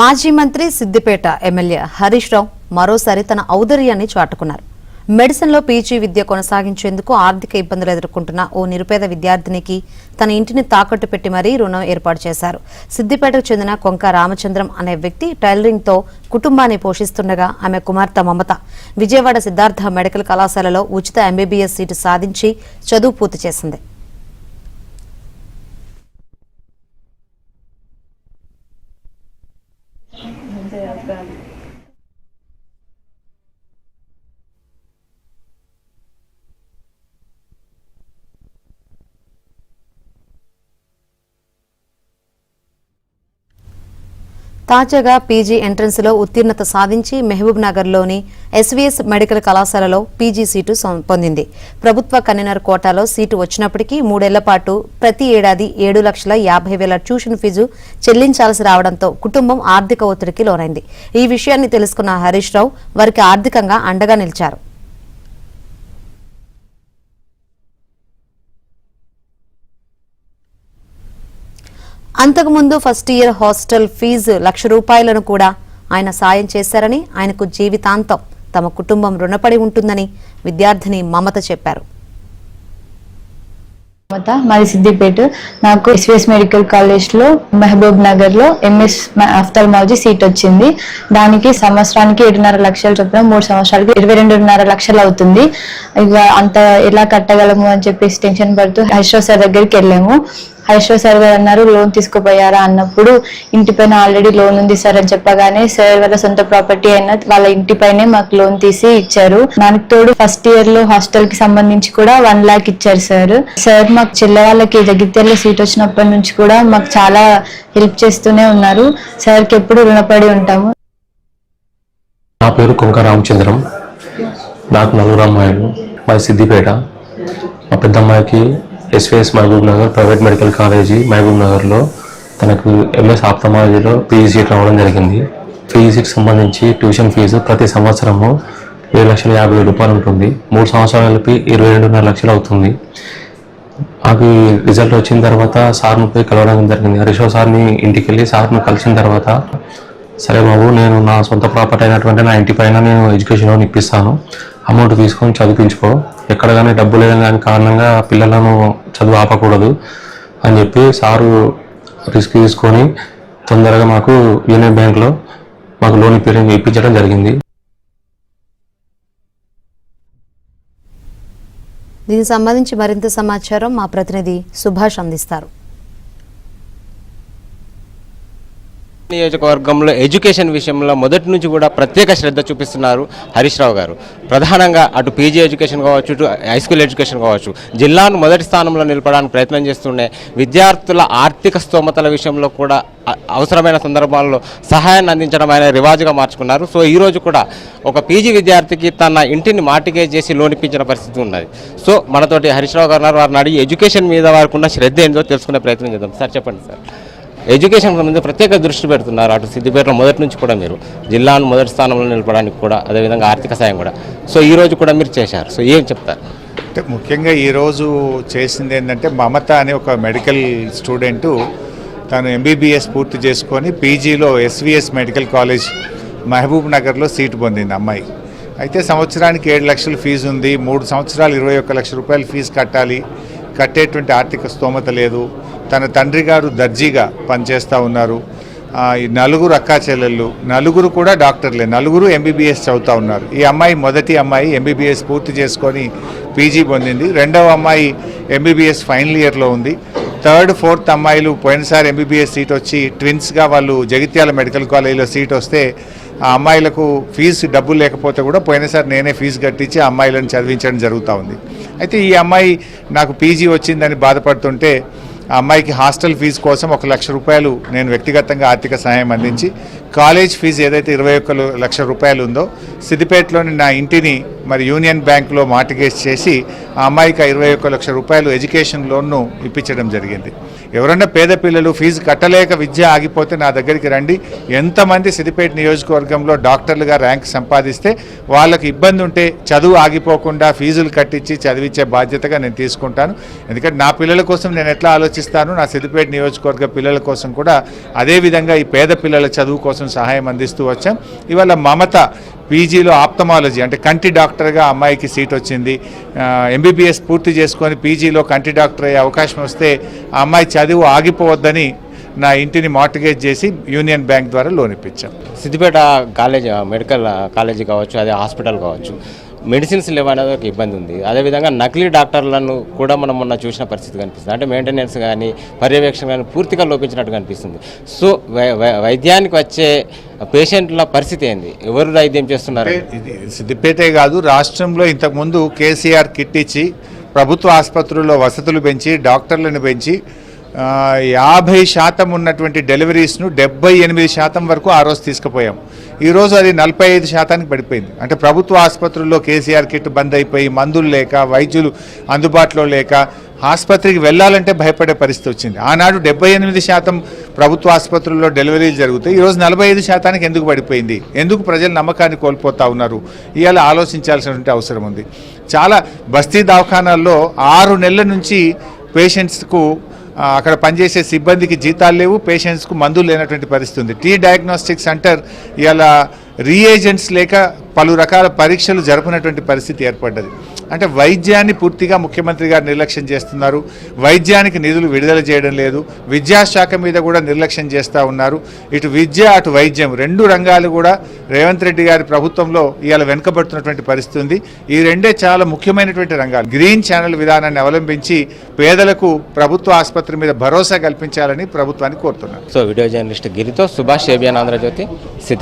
మాజీ మంత్రి సిద్దిపేట ఎమ్మెల్యే హరీష్ రావు మరోసారి తన ఔదార్యాన్ని చాటుకున్నారు. మెడిసిన్లో పీజీ విద్య కొనసాగించేందుకు ఆర్థిక ఇబ్బందులు ఎదుర్కొంటున్న ఓ నిరుపేద విద్యార్థినికి తన ఇంటిని తాకట్టు పెట్టి మరీ రుణం ఏర్పాటు చేశారు. సిద్దిపేటకు చెందిన కొంక రామచంద్రం అనే వ్యక్తి టైలరింగ్తో కుటుంబాన్ని పోషిస్తుండగా ఆమె కుమార్తె మమత విజయవాడ సిద్ధార్థ మెడికల్ కళాశాలలో ఉచిత ఎంబీబీఎస్ సీటు సాధించి చదువు పూర్తి చేసింది. తాజాగా పీజీ ఎంట్రన్స్ లో ఉత్తీర్ణత సాధించి మహబూబ్ నగర్ లోని ఎస్వీఎస్ మెడికల్ కళాశాలలో పీజీ సీటు పొందింది. ప్రభుత్వ కన్వీనర్ కోటాలో సీటు వచ్చినప్పటికీ 3 ఏళ్ల పాటు ప్రతి ఏడాది 7,50,000 ట్యూషన్ ఫీజు చెల్లించాల్సి రావడంతో కుటుంబం ఆర్థిక ఒత్తిడికి లోనైంది. ఈ విషయాన్ని తెలుసుకున్న హరీష్ రావు వారికి ఆర్థికంగా అండగా నిలిచారు. అంతకుముందు ఫస్ట్ ఇయర్ హాస్టల్ ఫీజు ₹1,00,000 కూడా ఆయన సాయం చేశారని, ఆయనకు జీవితాంతం తమ కుటుంబం రుణపడి ఉంటుందని విద్యార్థిని మమత చెప్పారు. మాది సిద్దిపేట. నాకు ఎస్వీఎస్ మెడికల్ కాలేజ్ లో మహబూబ్ నగర్ లో ఎంఎస్ ఆఫ్థాల్మాలజీ సీట్ వచ్చింది. దానికి సంవత్సరానికి 7.5 లక్షలు చొప్పున 3 సంవత్సరాలకి 22.5 లక్షలు అవుతుంది. ఇక అంత ఎలా కట్టగలము అని చెప్పేసి టెన్షన్ పడుతూ హరీష్ రావు సార్ దగ్గరికి వెళ్ళాము. హరీష్ రావు సార్ గారు అన్నారు, లోన్ తీసుకోపోయారా అన్నప్పుడు ఇంటిపైన ఆల్రెడీ లోన్ ఉంది సార్ అని చెప్పగానే సార్ వాళ్ళ సొంత ప్రాపర్టీ అయిన వాళ్ళ ఇంటిపైనే మాకు లోన్ తీసి ఇచ్చారు. దానికి తోడు ఫస్ట్ ఇయర్ లో హాస్టల్ కి సంబంధించి కూడా 1 lakh ఇచ్చారు సార్. మాకు చెల్లె వాళ్ళకి జగిత్యాలలో సీట్ వచ్చినప్పటి నుంచి కూడా మాకు చాలా హెల్ప్ చేస్తూనే ఉన్నారు. సార్ కి ఎప్పుడు రుణపడి ఉంటాము. నా పేరు కొంక రామచంద్రం. నాకు 4 అమ్మాయిలు. మాది సిద్దిపేట. మా పెద్ద అమ్మాయికి SVS Mahabubnagar private medical college మహబూబ్ నగర్లో తనకు ఎంఎస్ ఆప్థమాలజీలో పీజీ సీట్ రావడం జరిగింది. పీజీకి సంబంధించి ట్యూషన్ ఫీజు ప్రతి సంవత్సరము 7,50,000 ఉంటుంది. 3 సంవత్సరాలు కలిపి 22.5 లక్షలు అవుతుంది. నాకు రిజల్ట్ వచ్చిన తర్వాత సార్ని పోయి కలవడం జరిగింది. హరీష్ రావు సార్ని ఇంటికి వెళ్ళి సార్ని కలిసిన తర్వాత, సరే బాబు, నేను నా సొంత ప్రాపర్టీ అయినటువంటి నా ఇంటి పైన నేను ఎడ్యుకేషన్ లోన్ ఇప్పిస్తాను, అమౌంట్ తీసుకొని చదివించుకో, ఎక్కడ కానీ డబ్బు లేదని దాని కారణంగా పిల్లలను చదువు ఆపకూడదు అని చెప్పి సారు రిస్క్ తీసుకొని తొందరగా మాకు యూనియన్ బ్యాంక్లో మాకు లోన్ ఇప్పించడం జరిగింది. దీనికి సంబంధించి మరింత సమాచారం మా ప్రతినిధి సుభాష్ అందిస్తారు. నియోజకవర్గంలో ఎడ్యుకేషన్ విషయంలో మొదటి నుంచి కూడా ప్రత్యేక శ్రద్ధ చూపిస్తున్నారు హరీష్ రావు గారు. ప్రధానంగా అటు పీజీ ఎడ్యుకేషన్ కావచ్చు, ఇటు హై స్కూల్ ఎడ్యుకేషన్ కావచ్చు, జిల్లాను మొదటి స్థానంలో నిలపడానికి ప్రయత్నం చేస్తుండే విద్యార్థుల ఆర్థిక స్తోమతల విషయంలో కూడా అవసరమైన సందర్భాల్లో సహాయాన్ని అందించడం ఆయన రివాజుగా మార్చుకున్నారు. సో ఈరోజు కూడా ఒక పీజీ విద్యార్థికి తన ఇంటిని మార్టిగేజ్ చేసి లోన్ ఇప్పించిన పరిస్థితి ఉన్నది. సో మనతోటి హరీష్ రావు గారు వారిని అడిగి ఎడ్యుకేషన్ మీద వారికి ఉన్న శ్రద్ధ ఏంటో తెలుసుకునే ప్రయత్నం చేద్దాం. సార్ చెప్పండి సార్, ఎడ్యుకేషన్ మీద ప్రత్యేక దృష్టి పెడుతున్నారు. అటు సిద్దిపేటలో మొదటి నుంచి కూడా మీరు జిల్లాను మొదటి స్థానంలో నిలపడానికి కూడా, అదేవిధంగా ఆర్థిక సాయం కూడా సో ఈ రోజు కూడా మీరు చేశారు. సో ఏం చెప్తారు? అంటే ముఖ్యంగా ఈరోజు చేసింది ఏంటంటే, మమత అనే ఒక మెడికల్ స్టూడెంటు తను ఎంబీబీఎస్ పూర్తి చేసుకొని పీజీలో ఎస్వీఎస్ మెడికల్ కాలేజ్ మహబూబ్ నగర్లో సీటు పొందింది అమ్మాయి. అయితే సంవత్సరానికి 7 లక్షల ఫీజు ఉంది. 3 సంవత్సరాలు 21 లక్షల రూపాయలు ఫీజు కట్టాలి. కట్టేటువంటి ఆర్థిక స్తోమత లేదు. తన తండ్రి గారు దర్జీగా పనిచేస్తూ ఉన్నారు. ఈ 4 అక్కా చెల్లెళ్ళు, 4 కూడా డాక్టర్లే, 4 ఎంబీబీఎస్ చదువుతూ ఉన్నారు. ఈ అమ్మాయి మొదటి అమ్మాయి ఎంబీబీఎస్ పూర్తి చేసుకొని పీజీ పొందింది. రెండవ అమ్మాయి ఎంబీబీఎస్ ఫైనల్ ఇయర్లో ఉంది. థర్డ్, ఫోర్త్ అమ్మాయిలు పోయినసారి ఎంబీబీఎస్ సీట్ వచ్చి ట్విన్స్గా వాళ్ళు జగిత్యాల మెడికల్ కాలేజీలో సీట్ వస్తే ఆ అమ్మాయిలకు ఫీజు డబ్బులు లేకపోతే కూడా పోయినసారి నేనే ఫీజు కట్టించి ఆ అమ్మాయిలను చదివించడం జరుగుతూ ఉంది. అయితే ఈ అమ్మాయి నాకు పీజీ వచ్చిందని బాధపడుతుంటే ఆ అమ్మాయికి హాస్టల్ ఫీజు కోసం 1 లక్ష రూపాయలు నేను వ్యక్తిగతంగా ఆర్థిక సహాయం అందించి కాలేజ్ ఫీజు ఏదైతే 21 లక్షల రూపాయలు ఉందో సిద్దిపేటలోని నా ఇంటిని మరి యూనియన్ బ్యాంకులో మార్టిగేజ్ చేసి ఆ అమ్మాయికి 21 లక్షల రూపాయలు ఎడ్యుకేషన్ లోన్ను ఇప్పించడం జరిగింది. ఎవరన్నా పేద పిల్లలు ఫీజు కట్టలేక విద్య ఆగిపోతే నా దగ్గరికి రండి. ఎంతమంది సిద్దిపేట నియోజకవర్గంలో డాక్టర్లుగా ర్యాంక్ సంపాదిస్తే వాళ్ళకి ఇబ్బంది ఉంటే చదువు ఆగిపోకుండా ఫీజులు కట్టించి చదివించే బాధ్యతగా నేను తీసుకుంటాను. ఎందుకంటే నా పిల్లల కోసం నేను ఎట్లా ఆలోచిస్తాను, నా సిద్దిపేట నియోజకవర్గ పిల్లల కోసం కూడా అదేవిధంగా ఈ పేద పిల్లల చదువు కోసం సహాయం అందిస్తూ వచ్చాం. ఇవాళ మమత పీజీలో ఆప్థమాలజీ అంటే కంటి డాక్టర్గా అమ్మాయికి సీట్ వచ్చింది. ఎంబీబీఎస్ పూర్తి చేసుకొని పీజీలో కంటి డాక్టర్ అయ్యే అవకాశం వస్తే ఆ అమ్మాయి చదువు ఆగిపోవద్దని నా ఇంటిని మార్టిగేజ్ చేసి యూనియన్ బ్యాంక్ ద్వారా లోన్ ఇప్పించాం. సిద్దిపేట కాలేజ్ మెడికల్ కాలేజీ కావచ్చు, అదే హాస్పిటల్ కావచ్చు, మెడిసిన్స్ లేవనేది ఒక ఇబ్బంది ఉంది. అదేవిధంగా నకిలీ డాక్టర్లను కూడా మనం మొన్న చూసిన పరిస్థితి కనిపిస్తుంది. అంటే మెయింటెనెన్స్ కానీ పర్యవేక్షణ కానీ పూర్తిగా లోపించినట్టు కనిపిస్తుంది. సో వైద్యానికి వచ్చే పేషెంట్ల పరిస్థితి ఏంది? ఎవరు వైద్యం చేస్తున్నారు? ఇది సిద్దిపేటే కాదు, రాష్ట్రంలో ఇంతకుముందు కేసీఆర్ కిట్ ఇచ్చి ప్రభుత్వ ఆసుపత్రుల్లో వసతులు పెంచి డాక్టర్లను పెంచి 50% ఉన్నటువంటి డెలివరీస్ను 78% వరకు ఆ రోజు తీసుకుపోయాం. ఈరోజు అది 45% పడిపోయింది. అంటే ప్రభుత్వ ఆసుపత్రుల్లో కేసీఆర్ కిట్ బంద్ అయిపోయి మందులు లేక, వైద్యులు అందుబాటులో లేక ఆసుపత్రికి వెళ్ళాలంటే భయపడే పరిస్థితి వచ్చింది. ఆనాడు 78% ప్రభుత్వ ఆసుపత్రుల్లో డెలివరీలు జరుగుతాయి. ఈరోజు 45% ఎందుకు పడిపోయింది? ఎందుకు ప్రజలు నమ్మకాన్ని కోల్పోతూ ఉన్నారు? ఇవాళ ఆలోచించాల్సినటువంటి అవసరం ఉంది. చాలా బస్తీ దవాఖానాల్లో 6 నెలల నుంచి పేషెంట్స్కు అక్కడ పనిచేసే సిబ్బందికి జీతాలు లేవు, పేషెంట్స్కు మందులు లేనటువంటి పరిస్థితి ఉంది. టీ డయాగ్నోస్టిక్ సెంటర్ ఇలా రీఏజెంట్స్ లేక పలు రకాల పరీక్షలు జరపనటువంటి పరిస్థితి ఏర్పడ్డది. అంటే వైద్యాన్ని పూర్తిగా ముఖ్యమంత్రి గారు నిర్లక్ష్యం చేస్తున్నారు. వైద్యానికి నిధులు విడుదల చేయడం లేదు. విద్యాశాఖ మీద కూడా నిర్లక్ష్యం చేస్తూ ఉన్నారు. ఇటు విద్య అటు వైద్యం 2 రంగాలు కూడా రేవంత్ రెడ్డి గారి ప్రభుత్వంలో ఇవాళ వెనుకబడుతున్నటువంటి పరిస్థితి ఉంది. ఈ రెండే చాలా ముఖ్యమైనటువంటి రంగాలు. గ్రీన్ ఛానల్ విధానాన్ని అవలంబించి పేదలకు ప్రభుత్వ ఆసుపత్రి మీద భరోసా కల్పించాలని ప్రభుత్వాన్ని కోరుతున్నారు. సో వీడియో జర్నలిస్ట్ గిరితో సుభాష్ ఏబియన్, ఆంధ్రజ్యోతి, సిద్దిపేట.